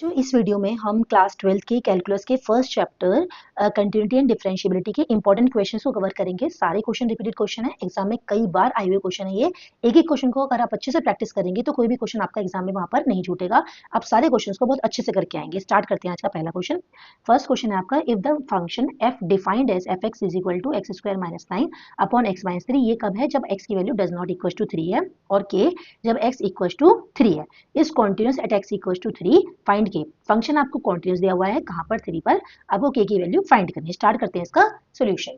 जो इस वीडियो में हम क्लास 12th के कैलकुलस के first chapter continuity and differentiability के इंपॉर्टेंट क्वेश्चंस को कवर करेंगे। सारे क्वेश्चन रिपीटेड क्वेश्चन है, एग्जाम में कई बार आए हुए क्वेश्चन है ये। एक एक क्वेश्चन को अगर आप अच्छे से प्रैक्टिस करेंगे तो कोई भी क्वेश्चन आपका एग्जाम में वहां पर नहीं छूटेगा। आप सारे क्वेश्चन को बहुत अच्छे से करके आएंगे। स्टार्ट करते हैं आज का पहला क्वेश्चन। फर्स्ट क्वेश्चन है आपका, if the function F defined as F X is equal to X square minus 9 upon X minus 3, ये कब है? जब एक्स की value does not equal to 3 है और के जब एक्स इक्वल टू 3 है। इस continuous at X equal to 3 find K. Function आपको कॉन्टिन्यूस दिया हुआ है, कहां पर? 3 पर। आपको के की वैल्यू फाइंड करनी है। स्टार्ट करते हैं इसका सॉल्यूशन।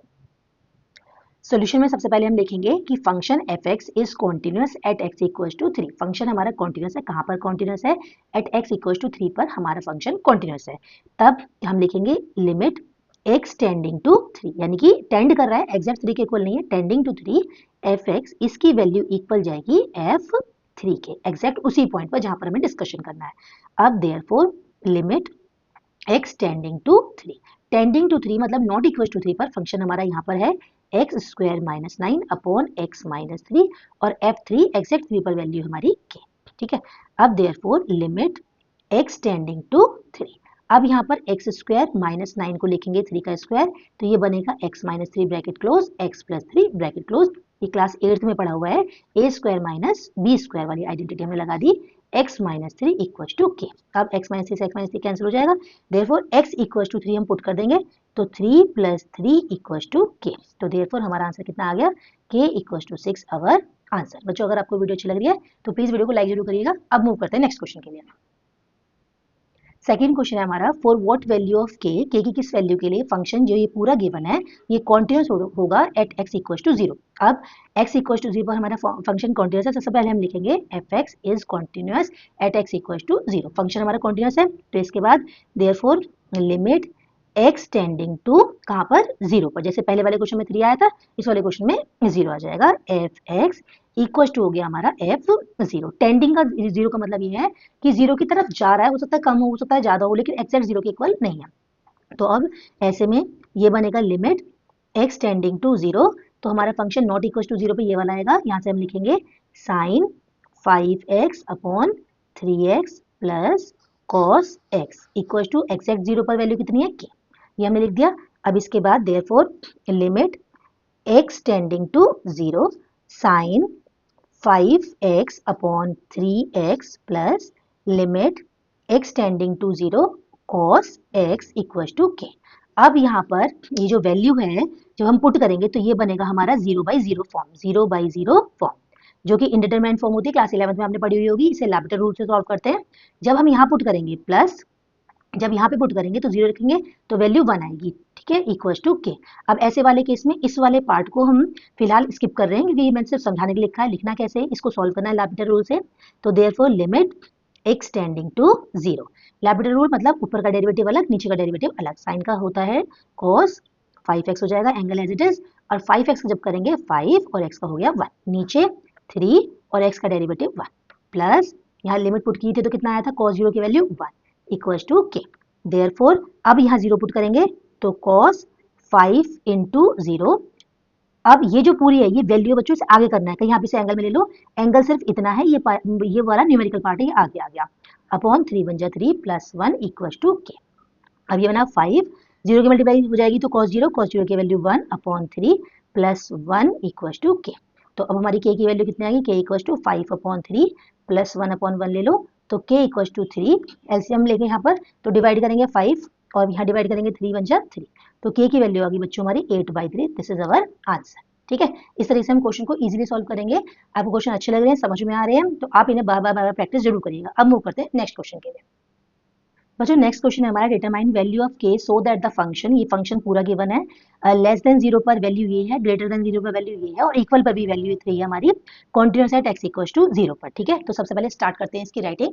सॉल्यूशन में सबसे पहले हम देखेंगे कि function F X is continuous at X equal to 3। Function हमारा कॉन्टिन्यूस है, कहां पर कॉन्टिन्यूस है? एट एक्स इक्वल टू 3 पर हमारा फंक्शन कॉन्टिन्यूस है। तब हम लिखेंगे लिमिट एक्स टेंडिंग टू 3, यानी कि टेंड कर रहा है, एग्जैक्ट 3 के इक्वल नहीं है, टेंडिंग टू 3 एफ एक्स, इसकी वैल्यू इक्वल जाएगी एफ 3 के, एग्जैक्ट उसी पॉइंट पर जहां पर हमें डिस्कशन करना है। अब therefore limit x tending to 3, tending to 3 मतलब नॉट इक्वल टू 3 पर फंक्शन हमारा यहाँ पर है x square minus 9 upon X minus 3 और f3 एग्जैक्ट 3 पर वैल्यू हमारी k। ठीक है, अब therefore limit x tending to 3। अब यहाँ पर एक्स स्क्वायर माइनस 9 को लिखेंगे 3 का स्क्वायर, तो ये बनेगा x minus 3 bracket close x plus 3 bracket close. ये क्लास 8th में पढ़ा हुआ है, a square minus b square वाली आइडेंटिटी हमने लगा दी, x माइनस 3 इक्वल टू के। अब x माइनस 3 से x माइनस 3 कैंसिल हो जाएगा, देयरफॉर x इक्वल टू 3 हम पुट कर देंगे, तो 3 प्लस 3 इक्वल टू के। तो देयरफॉर हमारा आंसर कितना आ गया? k equal to 6 our answer. बच्चों अगर आपको वीडियो अच्छी लग रही है तो प्लीज वीडियो को लाइक जरूर करिएगा। अब मूव करते हैं नेक्स्ट क्वेश्चन के लिए। सेकंड क्वेश्चन है हमारा, फॉर व्हाट वैल्यू ऑफ के की किस वैल्यू के लिए फंक्शन जो ये पूरा गिवन है ये कॉन्टिन्यूस होगा एट एक्स इक्वल टू 0। अब x इक्वल टू 0 पर हमारा फंक्शन कॉन्टिन्यूस है, सबसे पहले हम लिखेंगे F X is continuous at X equal to 0। Function हमारा कॉन्टिन्यूस है, तो इसके बाद therefore limit x tending to कहां पर? 0 पर। जैसे पहले वाले क्वेश्चन में 3 आया था, इस वाले क्वेश्चन में 0 आ जाएगा। एफ एक्स इक्वल टू हो गया हमारा f0। टेंडिंग का 0 का मतलब ये है कि 0 की तरफ जा रहा है, हो सकता है कम हो सकता है ज्यादा हो, लेकिन एक्जैक्ट 0 के इक्वल नहीं है। तो अब ऐसे में ये बनेगा लिमिट x टेंडिंग टू 0, तो हमारा फंक्शन नॉट इक्वल टू 0 पे ये वाला आएगा। यहाँ से हम लिखेंगे sine 5x upon 3x plus cos x equal to exact 0 पर वैल्यू कितनी है? k। ये हमने लिख दिया। अब इसके बाद therefore limit x tending to 0 sine 5x upon 3x plus limit x tending to 0 cos x equal to k। अब यहाँ पर ये जो वैल्यू है जब हम पुट करेंगे तो ये बनेगा हमारा 0/0 फॉर्म, 0/0 फॉर्म, जो कि इंडिटरमिनेंट फॉर्म होती है, क्लास 11th में आपने पढ़ी हुई होगी। इसे लैपिटर रूल से सॉल्व करते हैं। जब हम यहाँ पुट करेंगे प्लस, जब यहाँ पे पुट करेंगे तो 0 रखेंगे तो वैल्यू 1 आएगी, ठीक है, इक्वल टू के। अब ऐसे वाले केस में इस वाले पार्ट को हम फिलहाल स्किप कर रहे हैं क्योंकि ये मैंने सिर्फ समझाने के लिए लिखा है। लिखना कैसे है, इसको सॉल्व करना है लैपिटर रूल से। तो therefore limit x tending to 0, L'Hopital rule मतलब ऊपर का डेरिवेटिव अलग नीचे का डेरिवेटिव अलग। साइन का होता है cos 5x हो जाएगा, एंगल एज इट इज, और 5x जब करेंगे 5 और x का हो गया 1, नीचे 3 और x का डेरिवेटिव 1 प्लस यहाँ लिमिट पुट की थी तो कितना आया था? cos 0 की वैल्यू 1 इक्वल टू के। देयरफॉर अब यहाँ 0 पुट करेंगे तो cos 5 इंटू 0। अब ये जो पूरी है ये वैल्यू बच्चों से आगे करना है, कहीं यहाँ पे से एंगल में ले लो, एंगल सिर्फ इतना है, ये वाला न्यूमेरिकल पार्ट है, आगे आ गया, अपॉन 3 1 जा 3 प्लस 1 इक्वल टू के। अब ये बना 5, 0 की मल्टीप्लाई हो जाएगी तो cos 0 की value 1 upon 3 plus 1 equal to K. तो अब हमारी k की वैल्यू कितनी आ गई? k equal to 5 upon 3 plus 1 upon 1 ले लो, तो k इक्वल टू 3, एलसीएम लेंगे यहाँ पर तो डिवाइड करेंगे 5 और यहाँ डिवाइड करेंगे 3 1 जा 3, तो k की वैल्यू आ गई बच्चों हमारी 8/3। This is our answer. ठीक है, इस तरीके से हम क्वेश्चन को इजीली सॉल्व करेंगे। आपको क्वेश्चन अच्छे लग रहे हैं, समझ में आ रहे हैं, तो आप इन्हें बार बार प्रैक्टिस जरूर करिएगा। अब मूव करते हैं नेक्स्ट क्वेश्चन के लिए। बच्चों नेक्स्ट क्वेश्चन है हमारा, डिटरमाइन वैल्यू ऑफ के सो दैट द फंक्शन, ये फंक्शन पूरा गिवन है, लेस देन 0 पर वैल्यू ये है, ग्रेटर देन 0 पर वैल्यू ये है, और इक्वल पर भी वैल्यू 3 है हमारी, continuous at x equal to 0 पर। ठीक है, तो सबसे पहले स्टार्ट करते हैं इसकी राइटिंग।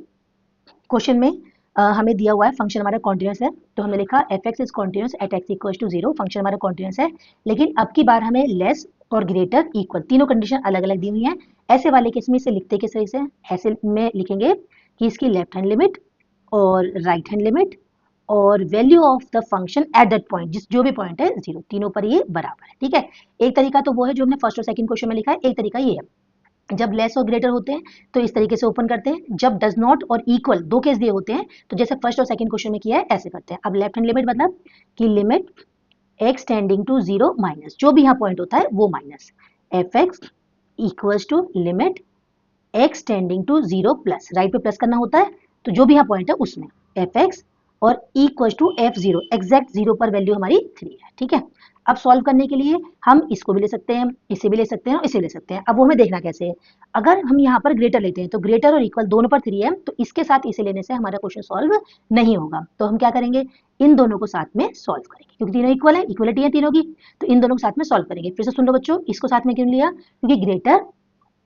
क्वेश्चन में हमें दिया हुआ है फंक्शन हमारा कॉन्टिन्यूस है, तो हमने लिखा F X is continuous at X equal to 0, function हमारा कॉन्टिन्यूस है। लेकिन अब की बार हमें लेस और ग्रेटर इक्वल, तीनों कंडीशन अलग अलग दी हुई हैं। ऐसे वाले केस में इसे लिखते किस तरह से? ऐसे में लिखेंगे कि इसकी लेफ्ट हैंड लिमिट और राइट हैंड लिमिट और value of the function at that point, जो भी पॉइंट है 0, तीनों पर ये बराबर है। ठीक है, एक तरीका तो वो है जो हमने फर्स्ट और सेकंड क्वेश्चन में लिखा है, एक तरीका ये है जब लेस और ग्रेटर होते हैं तो इस तरीके से ओपन करते हैं, जब डज नॉट और इक्वल दो केस दिए होते हैं तो जैसे फर्स्ट और सेकंड क्वेश्चन में किया है ऐसे करते हैं। अब लेफ्ट हैंड लिमिट मतलब कि limit x tending to 0 minus, जो भी यहाँ पॉइंट होता है वो minus, F X equals to limit x tending to 0 plus, right पे प्लस करना होता है तो जो भी यहाँ पॉइंट है उसमें एफ एक्स और equal to F zero, exact zero पर वैल्यू हमारी 3 है। ठीक है, अब सॉल्व करने के लिए हम इसको भी ले सकते हैं, इसे भी ले सकते हैं और इसे ले सकते हैं। अब वो हमें देखना कैसे है, अगर हम यहाँ पर ग्रेटर लेते हैं तो ग्रेटर और इक्वल दोनों पर 3 है तो इसके साथ इसे लेने से हमारा क्वेश्चन सॉल्व नहीं होगा, तो हम क्या करेंगे, इन दोनों को साथ में सॉल्व करेंगे क्योंकि तीनों इक्वल है, इक्वलिटी है तीनों की, तो इन दोनों को साथ में सॉल्व करेंगे। फिर से सुन लो बच्चों, इसको साथ में क्यों लिया, क्योंकि ग्रेटर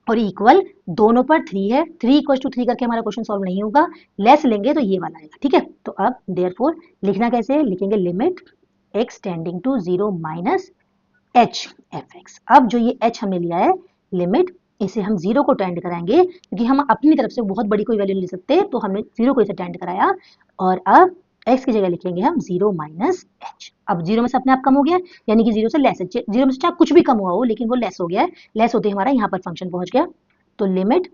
और इक्वल दोनों पर 3 है, 3 इक्वल टू 3 करके हमारा क्वेश्चन सॉल्व नहीं होगा, लेस लेंगे तो ये वाला आएगा। ठीक है, तो अब देयरफॉर लिखना कैसे है, लिखेंगे limit x tending to 0 minus h F X. अब जो ये h हमने लिया है लिमिट, इसे हम 0 को टेंड कराएंगे क्योंकि हम अपनी तरफ से बहुत बड़ी कोई वैल्यू नहीं ले सकते, तो हमने 0 को इसे टेंड कराया और अब x की जगह लिखेंगे हम 0 माइनस h। अब 0 में से अपने आप कम हो गया यानी कि 0 से लेस है, 0 में से चाहे कुछ भी कम हुआ हो लेकिन वो लेस हो गया है, लेस होते हमारा यहाँ पर फंक्शन पहुंच गया, तो लिमिट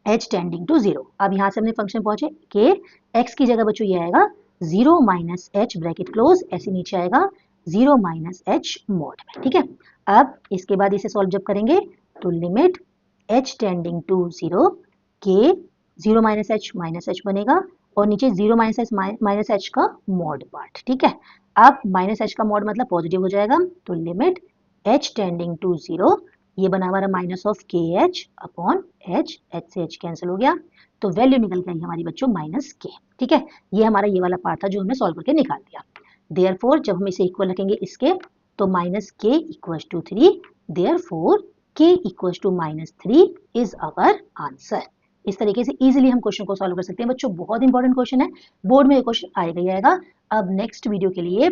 h टेंडिंग टू 0। अब यहाँ से हमने फंक्शन पहुंचे के x की जगह बच्चों ये आएगा 0 माइनस h ब्रैकेट क्लोज, ऐसे नीचे आएगा 0 माइनस h मॉड में। ठीक है, अब इसके बाद इसे सॉल्व जब करेंगे तो लिमिट h टेंडिंग टू 0 के 0 माइनस h बनेगा और नीचे 0 माइनस h का मॉड पार्ट। ठीक है, अब माइनस h का मॉड मतलब पॉजिटिव हो जाएगा, तो लिमिट h टेंडिंग टू 0, ये बना हमारा माइनस ऑफ के एच अपॉन एच, एच से एच कैंसिल हो गया तो वैल्यू निकल गई हमारी बच्चों माइनस के। ठीक है, ये हमारा ये वाला पार्ट था जो हमने सॉल्व करके निकाल दिया। देयरफॉर जब हम इसे इक्वल रखेंगे इसके तो minus K equal to 3, therefore K equal to minus 3 is our answer. इस तरीके से इजीली हम क्वेश्चन को सॉल्व कर सकते हैं बच्चों, बहुत इंपॉर्टेंट क्वेश्चन है, बोर्ड में ये क्वेश्चन आएगा ही आएगा। अब नेक्स्ट वीडियो के लिए